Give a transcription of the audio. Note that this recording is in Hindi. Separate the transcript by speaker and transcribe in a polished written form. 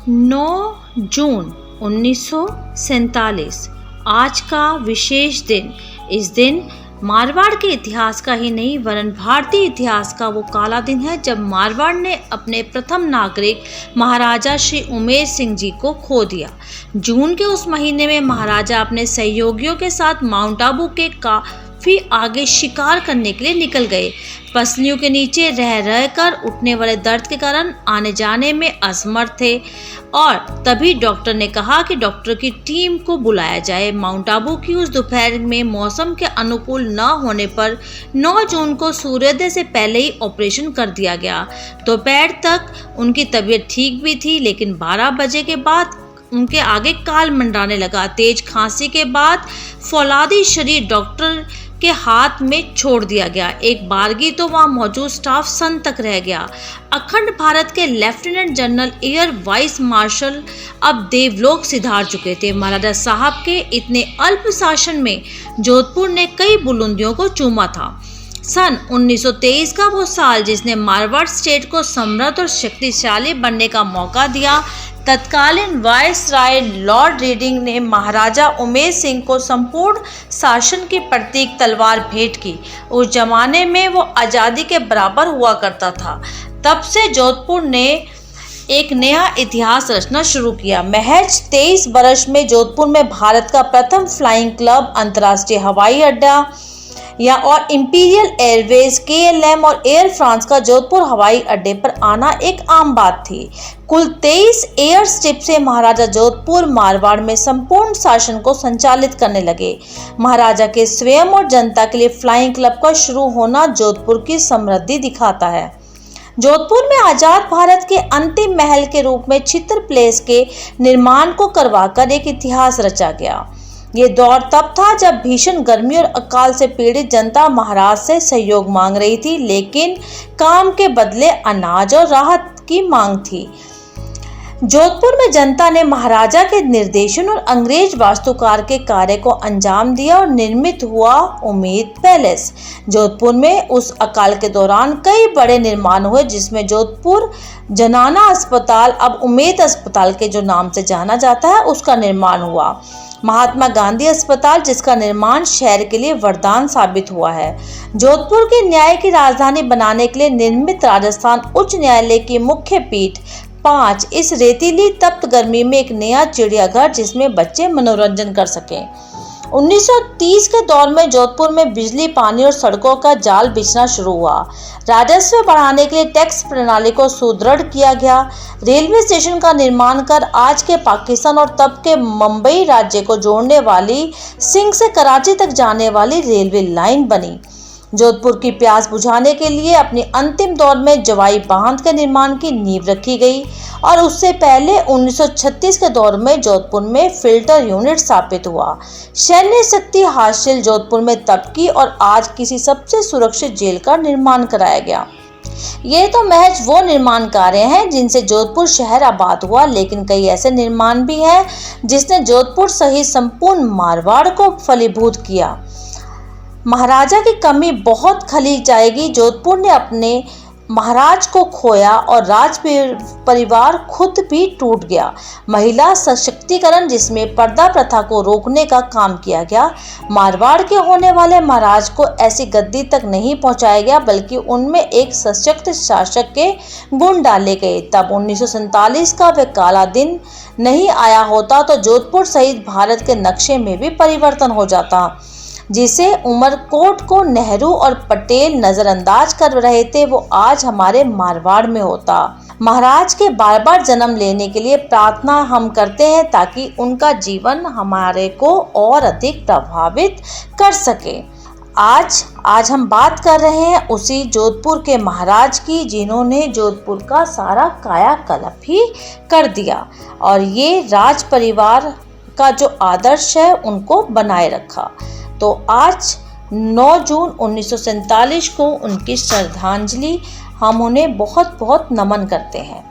Speaker 1: 9 जून 1947 आज का विशेष दिन। इस दिन मारवाड़ के इतिहास का ही नहीं वरन भारतीय इतिहास का वो काला दिन है जब मारवाड़ ने अपने प्रथम नागरिक महाराजा श्री उमेर सिंह जी को खो दिया। जून के उस महीने में महाराजा अपने सहयोगियों के साथ माउंट आबू के काफी आगे शिकार करने के लिए निकल गए। पसलियों के नीचे रह रहकर उठने वाले दर्द के कारण आने जाने में असमर्थ थे और तभी डॉक्टर ने कहा कि डॉक्टर की टीम को बुलाया जाए। माउंट आबू की उस दोपहर में मौसम के अनुकूल न होने पर 9 जून को सूर्योदय से पहले ही ऑपरेशन कर दिया गया। दोपहर तक उनकी तबीयत ठीक भी थी, लेकिन 12 बजे के बाद उनके आगे काल मंडराने लगा। तेज खांसी के बाद फौलादी शरीर डॉक्टर के हाथ में छोड़ दिया गया। एक बारगी तो वहां मौजूद स्टाफ सन तक रह गया। अखंड भारत के lieutenant general air vice marshal अब देवलोक सिधार चुके थे। महाराजा साहब के इतने अल्प शासन में जोधपुर ने कई बुलंदियों को चूमा था। सन 1923 का वो साल जिसने मारवाड़ स्टेट को समृद्ध और शक्तिशाली बनने का मौका दिया। तत्कालीन वायसराय लॉर्ड रीडिंग ने महाराजा उमेर सिंह को संपूर्ण शासन की प्रतीक तलवार भेंट की। उस जमाने में वो आज़ादी के बराबर हुआ करता था। तब से जोधपुर ने एक नया इतिहास रचना शुरू किया। महज 23 वर्ष में जोधपुर में भारत का प्रथम फ्लाइंग क्लब, अंतर्राष्ट्रीय हवाई अड्डा और इंपीरियल एयरवेज KLM और एयर फ्रांस का जोधपुर हवाई अड्डे पर आना एक आम बात थी। कुल 23 एयर स्ट्रिप से महाराजा जोधपुर मारवाड़ में संपूर्ण शासन को संचालित करने लगे। महाराजा के स्वयं और जनता के लिए फ्लाइंग क्लब का शुरू होना जोधपुर की समृद्धि दिखाता है। जोधपुर में आजाद भारत के अंतिम महल के रूप में चित्र प्लेस के निर्माण को करवाकर एक इतिहास रचा गया। ये दौर तब था जब भीषण गर्मी और अकाल से पीड़ित जनता महाराज से सहयोग मांग रही थी, लेकिन काम के बदले अनाज और राहत की मांग थी। जोधपुर में जनता ने महाराजा के निर्देशन और अंग्रेज वास्तुकार के कार्य को अंजाम दिया और निर्मित हुआ उम्मीद पैलेस। जोधपुर में उस अकाल के दौरान कई बड़े निर्माण हुए, जिसमें जोधपुर जनाना अस्पताल, अब उम्मीद अस्पताल के जो नाम से जाना जाता है, उसका निर्माण हुआ। महात्मा गांधी अस्पताल, जिसका निर्माण शहर के लिए वरदान साबित हुआ है। जोधपुर के न्याय की राजधानी बनाने के लिए निर्मित राजस्थान उच्च न्यायालय की मुख्य पीठ 5 इस रेतीली तप्त गर्मी में एक नया चिड़ियाघर जिसमें बच्चे मनोरंजन कर सकें। 1930 के दौर में जोधपुर में बिजली, पानी और सड़कों का जाल बिछना शुरू हुआ। राजस्व बढ़ाने के लिए टैक्स प्रणाली को सुदृढ़ किया गया। रेलवे स्टेशन का निर्माण कर आज के पाकिस्तान और तब के मुंबई राज्य को जोड़ने वाली सिंध से कराची तक जाने वाली रेलवे लाइन बनी। जोधपुर की प्यास बुझाने के लिए अपनी अंतिम दौर में जवाई बांध के निर्माण की नींव रखी गई और उससे पहले 1936 के दौर में जोधपुर में फिल्टर यूनिट स्थापित हुआ। सैन्य शक्ति हासिल जोधपुर में तब की और आज किसी सबसे सुरक्षित जेल का निर्माण कराया गया। ये तो महज वो निर्माण कार्य हैं जिनसे जोधपुर शहर आबाद हुआ, लेकिन कई ऐसे निर्माण भी हैं जिसने जोधपुर सहित संपूर्ण मारवाड़ को फलीभूत किया। महाराजा की कमी बहुत खली जाएगी। जोधपुर ने अपने महाराज को खोया और राज परिवार खुद भी टूट गया। महिला सशक्तिकरण, जिसमें पर्दा प्रथा को रोकने का काम किया गया। मारवाड़ के होने वाले महाराज को ऐसी गद्दी तक नहीं पहुंचाया गया, बल्कि उनमें एक सशक्त शासक के गुण डाले गए। तब 1947 का वह काला दिन नहीं आया होता तो जोधपुर सहित भारत के नक्शे में भी परिवर्तन हो जाता, जिसे उमरकोट को नेहरू और पटेल नजरअंदाज कर रहे थे, वो आज हमारे मारवाड़ में होता। महाराज के बार बार जन्म लेने के लिए प्रार्थना हम करते हैं ताकि उनका जीवन हमारे को और अधिक प्रभावित कर सके। आज हम बात कर रहे हैं उसी जोधपुर के महाराज की, जिन्होंने जोधपुर का सारा कायाकल्प ही कर दिया और ये राज परिवार का जो आदर्श है उनको बनाए रखा। तो आज 9 जून 1947 को उनकी श्रद्धांजलि हम उन्हें बहुत बहुत नमन करते हैं।